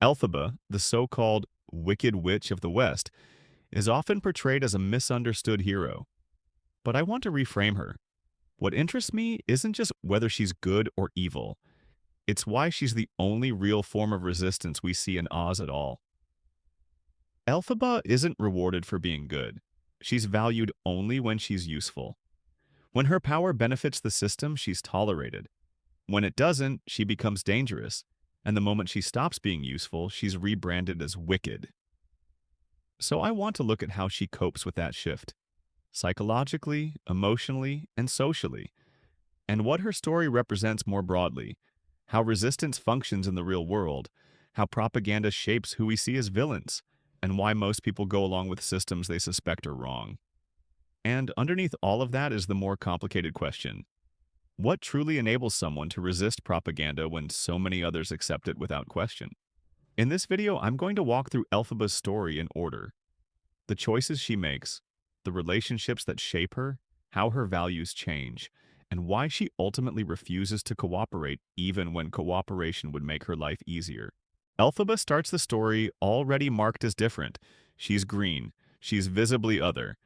Elphaba, the so-called Wicked Witch of the West, is often portrayed as a misunderstood hero. But I want to reframe her. What interests me isn't just whether she's good or evil. It's why she's the only real form of resistance we see in Oz at all. Elphaba isn't rewarded for being good. She's valued only when she's useful. When her power benefits the system, she's tolerated. When it doesn't, she becomes dangerous. And the moment she stops being useful, she's rebranded as wicked. So I want to look at how she copes with that shift, psychologically, emotionally, and socially, and what her story represents more broadly, how resistance functions in the real world, how propaganda shapes who we see as villains, and why most people go along with systems they suspect are wrong. And underneath all of that is the more complicated question. What truly enables someone to resist propaganda when so many others accept it without question? In this video, I'm going to walk through Elphaba's story in order. The choices she makes, the relationships that shape her, how her values change, and why she ultimately refuses to cooperate even when cooperation would make her life easier. Elphaba starts the story already marked as different. She's green, she's visibly other,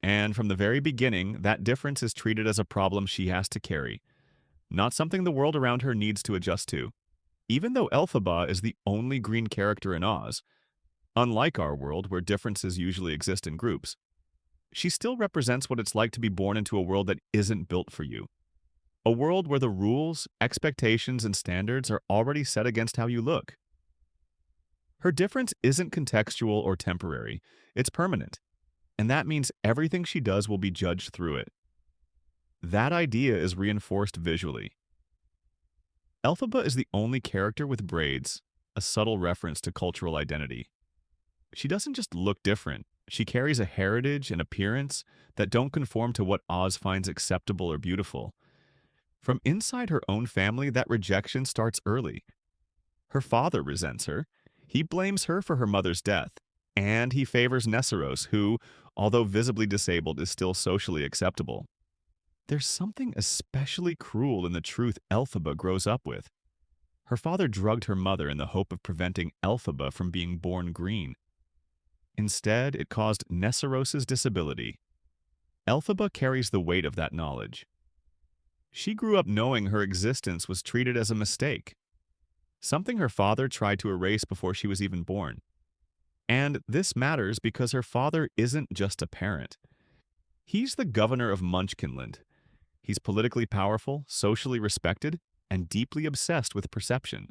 and from the very beginning, that difference is treated as a problem she has to carry, not something the world around her needs to adjust to. Even though Elphaba is the only green character in Oz, unlike our world where differences usually exist in groups, she still represents what it's like to be born into a world that isn't built for you. A world where the rules, expectations, and standards are already set against how you look. Her difference isn't contextual or temporary, it's permanent, and that means everything she does will be judged through it. That idea is reinforced visually. Elphaba is the only character with braids, a subtle reference to cultural identity. She doesn't just look different, she carries a heritage and appearance that don't conform to what Oz finds acceptable or beautiful. From inside her own family, that rejection starts early. Her father resents her, he blames her for her mother's death, and he favors Nesseros, who, although visibly disabled, is still socially acceptable. There's something especially cruel in the truth Elphaba grows up with. Her father drugged her mother in the hope of preventing Elphaba from being born green. Instead, it caused Nesseros's disability. Elphaba carries the weight of that knowledge. She grew up knowing her existence was treated as a mistake, something her father tried to erase before she was even born. And this matters because her father isn't just a parent. He's the governor of Munchkinland. He's politically powerful, socially respected, and deeply obsessed with perception.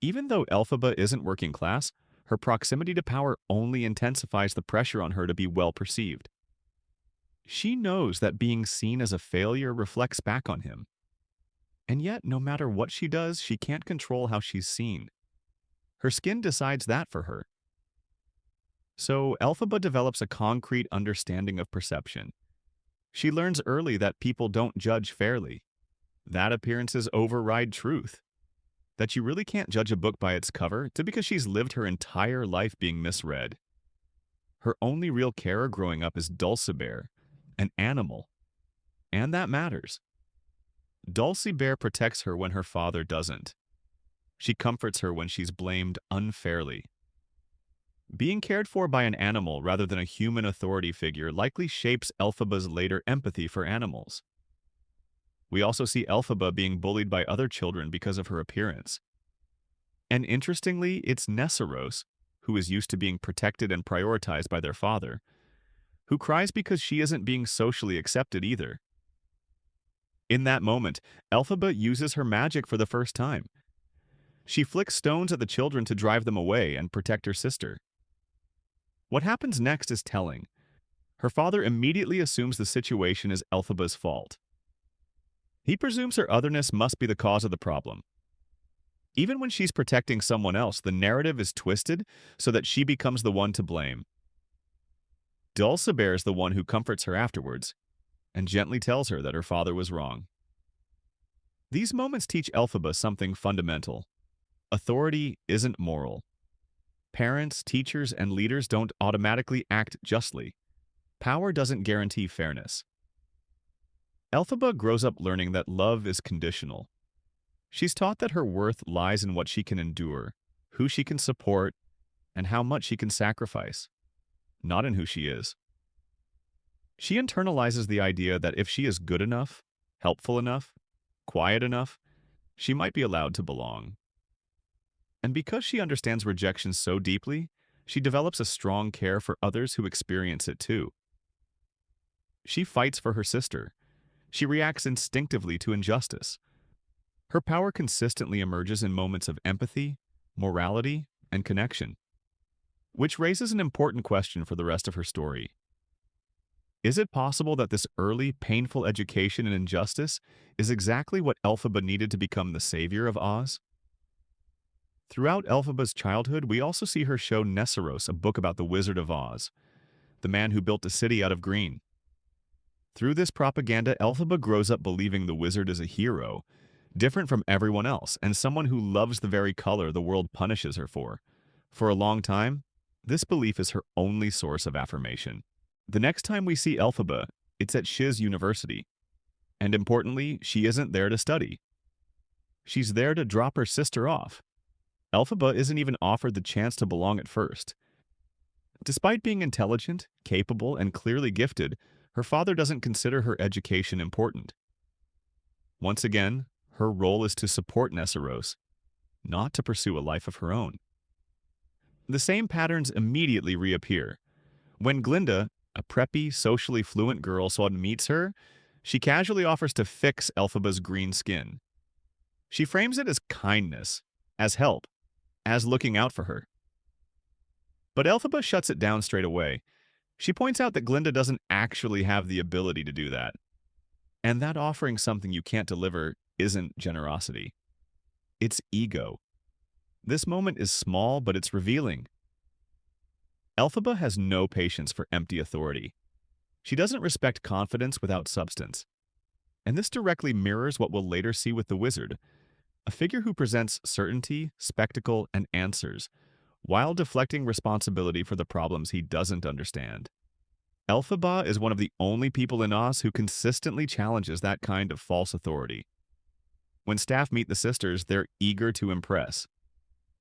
Even though Elphaba isn't working class, her proximity to power only intensifies the pressure on her to be well perceived. She knows that being seen as a failure reflects back on him. And yet, no matter what she does, she can't control how she's seen. Her skin decides that for her. So, Elphaba develops a concrete understanding of perception. She learns early that people don't judge fairly, that appearances override truth, that you really can't judge a book by its cover because she's lived her entire life being misread. Her only real carer growing up is Dulcibert, an animal, and that matters. Dulcibert protects her when her father doesn't. She comforts her when she's blamed unfairly. Being cared for by an animal rather than a human authority figure likely shapes Elphaba's later empathy for animals. We also see Elphaba being bullied by other children because of her appearance. And interestingly, it's Nesseros, who is used to being protected and prioritized by their father, who cries because she isn't being socially accepted either. In that moment, Elphaba uses her magic for the first time. She flicks stones at the children to drive them away and protect her sister. What happens next is telling. Her father immediately assumes the situation is Elphaba's fault. He presumes her otherness must be the cause of the problem. Even when she's protecting someone else, the narrative is twisted so that she becomes the one to blame. Dulcibert is the one who comforts her afterwards and gently tells her that her father was wrong. These moments teach Elphaba something fundamental. Authority isn't moral. Parents, teachers, and leaders don't automatically act justly. Power doesn't guarantee fairness. Elphaba grows up learning that love is conditional. She's taught that her worth lies in what she can endure, who she can support, and how much she can sacrifice, not in who she is. She internalizes the idea that if she is good enough, helpful enough, quiet enough, she might be allowed to belong. And because she understands rejection so deeply, she develops a strong care for others who experience it too. She fights for her sister. She reacts instinctively to injustice. Her power consistently emerges in moments of empathy, morality, and connection. Which raises an important question for the rest of her story. Is it possible that this early, painful education in injustice is exactly what Elphaba needed to become the savior of Oz? Throughout Elphaba's childhood, we also see her show Nessarose, a book about the Wizard of Oz, the man who built a city out of green. Through this propaganda, Elphaba grows up believing the wizard is a hero, different from everyone else, and someone who loves the very color the world punishes her for. For a long time, this belief is her only source of affirmation. The next time we see Elphaba, it's at Shiz University. And importantly, she isn't there to study. She's there to drop her sister off. Elphaba isn't even offered the chance to belong at first. Despite being intelligent, capable, and clearly gifted, her father doesn't consider her education important. Once again, her role is to support Nessarose, not to pursue a life of her own. The same patterns immediately reappear. When Glinda, a preppy, socially fluent girl, meets her, she casually offers to fix Elphaba's green skin. She frames it as kindness, as help, as looking out for her. But Elphaba shuts it down straight away. She points out that Glinda doesn't actually have the ability to do that, and that offering something you can't deliver isn't generosity. It's ego. This moment is small, but it's revealing. Elphaba has no patience for empty authority. She doesn't respect confidence without substance. And this directly mirrors what we'll later see with the wizard, a figure who presents certainty, spectacle, and answers, while deflecting responsibility for the problems he doesn't understand. Elphaba is one of the only people in Oz who consistently challenges that kind of false authority. When staff meet the sisters, they're eager to impress.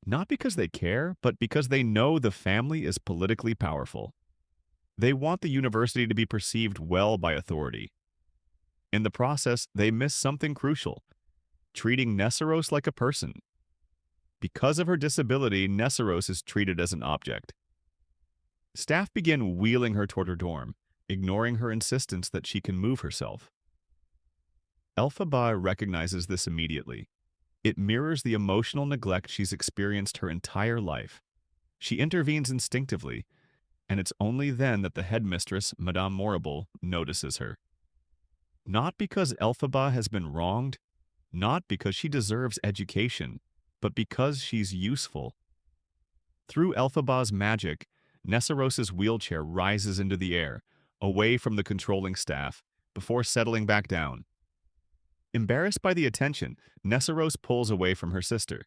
Not because they care, but because they know the family is politically powerful. They want the university to be perceived well by authority. In the process, they miss something crucial, treating Nessarose like a person. Because of her disability, Nessarose is treated as an object. Staff begin wheeling her toward her dorm, ignoring her insistence that she can move herself. Elphaba recognizes this immediately. It mirrors the emotional neglect she's experienced her entire life. She intervenes instinctively, and it's only then that the headmistress, Madame Morrible, notices her. Not because Elphaba has been wronged, not because she deserves education, but because she's useful. Through Elphaba's magic, Nessarose's wheelchair rises into the air, away from the controlling staff, before settling back down. Embarrassed by the attention, Nessarose pulls away from her sister.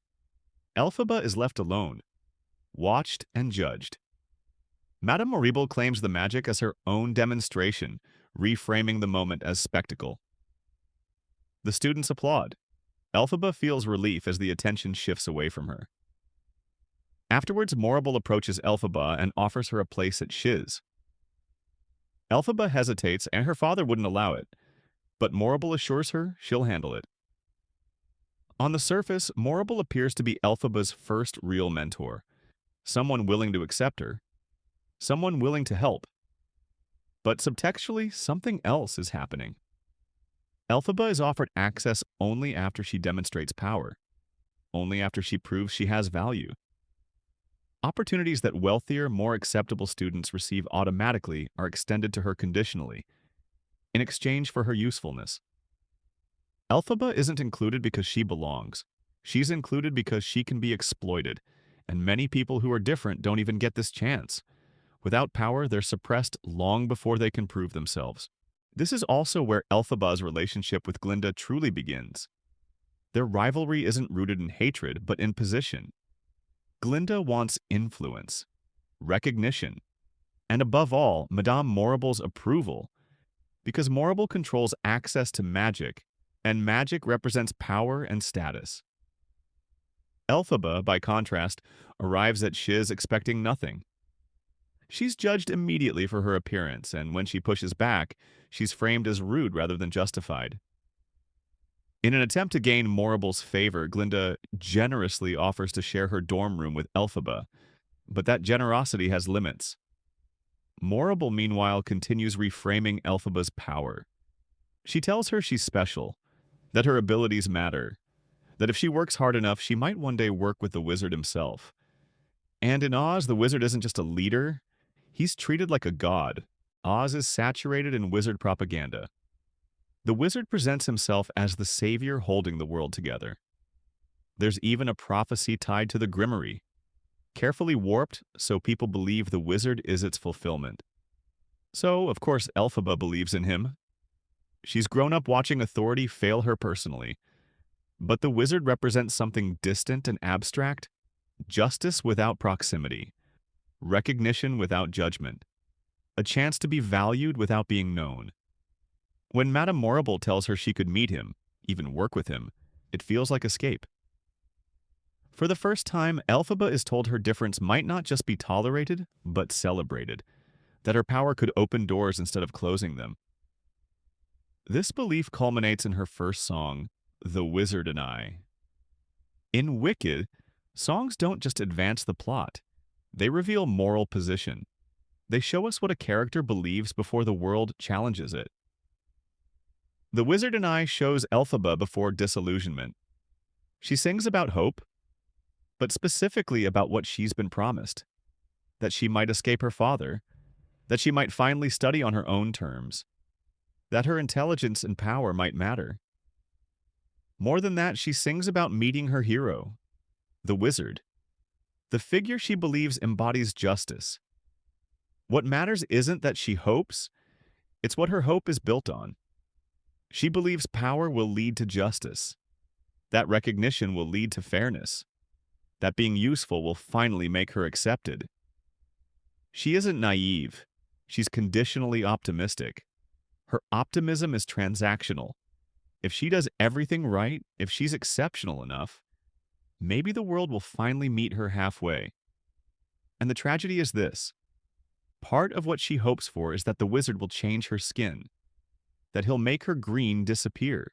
Elphaba is left alone, watched and judged. Madame Morrible claims the magic as her own demonstration, reframing the moment as spectacle. The students applaud. Elphaba feels relief as the attention shifts away from her. Afterwards, Morrible approaches Elphaba and offers her a place at Shiz. Elphaba hesitates, and her father wouldn't allow it, but Morrible assures her she'll handle it. On the surface, Morrible appears to be Elphaba's first real mentor, someone willing to accept her, someone willing to help. But subtextually, something else is happening. Elphaba is offered access only after she demonstrates power, only after she proves she has value. Opportunities that wealthier, more acceptable students receive automatically are extended to her conditionally, in exchange for her usefulness. Elphaba isn't included because she belongs. She's included because she can be exploited, and many people who are different don't even get this chance. Without power, they're suppressed long before they can prove themselves. This is also where Elphaba's relationship with Glinda truly begins. Their rivalry isn't rooted in hatred, but in position. Glinda wants influence, recognition, and above all, Madame Morrible's approval, because Morrible controls access to magic, and magic represents power and status. Elphaba, by contrast, arrives at Shiz expecting nothing. She's judged immediately for her appearance, and when she pushes back, she's framed as rude rather than justified. In an attempt to gain Morable's favor, Glinda generously offers to share her dorm room with Elphaba, but that generosity has limits. Morable, meanwhile, continues reframing Elphaba's power. She tells her she's special, that her abilities matter, that if she works hard enough, she might one day work with the wizard himself. And in Oz, the wizard isn't just a leader, he's treated like a god. Oz is saturated in wizard propaganda. The wizard presents himself as the savior holding the world together. There's even a prophecy tied to the Grimoire, carefully warped so people believe the wizard is its fulfillment. So, of course, Elphaba believes in him. She's grown up watching authority fail her personally. But the wizard represents something distant and abstract, justice without proximity, recognition without judgment, a chance to be valued without being known. When Madame Morrible tells her she could meet him, even work with him, it feels like escape. For the first time, Elphaba is told her difference might not just be tolerated, but celebrated, that her power could open doors instead of closing them. This belief culminates in her first song, The Wizard and I. In Wicked, songs don't just advance the plot, they reveal moral position. They show us what a character believes before the world challenges it. The Wizard and I shows Elphaba before disillusionment. She sings about hope, but specifically about what she's been promised, that she might escape her father, that she might finally study on her own terms, that her intelligence and power might matter. More than that, she sings about meeting her hero, the wizard, the figure she believes embodies justice. What matters isn't that she hopes, it's what her hope is built on. She believes power will lead to justice, that recognition will lead to fairness, that being useful will finally make her accepted. She isn't naive, she's conditionally optimistic. Her optimism is transactional. If she does everything right, if she's exceptional enough, maybe the world will finally meet her halfway. And the tragedy is this. Part of what she hopes for is that the wizard will change her skin, that he'll make her green disappear.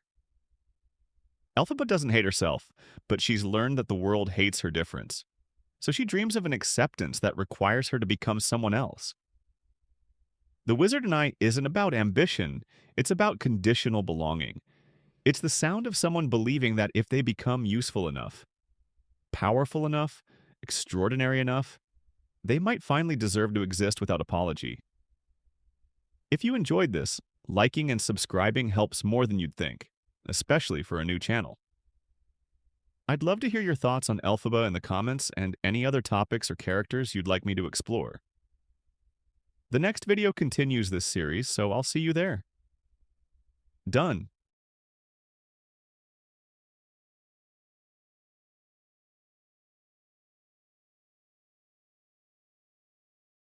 Elphaba doesn't hate herself, but she's learned that the world hates her difference. So she dreams of an acceptance that requires her to become someone else. The Wizard and I isn't about ambition, it's about conditional belonging. It's the sound of someone believing that if they become useful enough, powerful enough, extraordinary enough, they might finally deserve to exist without apology. If you enjoyed this, liking and subscribing helps more than you'd think, especially for a new channel. I'd love to hear your thoughts on Elphaba in the comments and any other topics or characters you'd like me to explore. The next video continues this series, so I'll see you there. Done.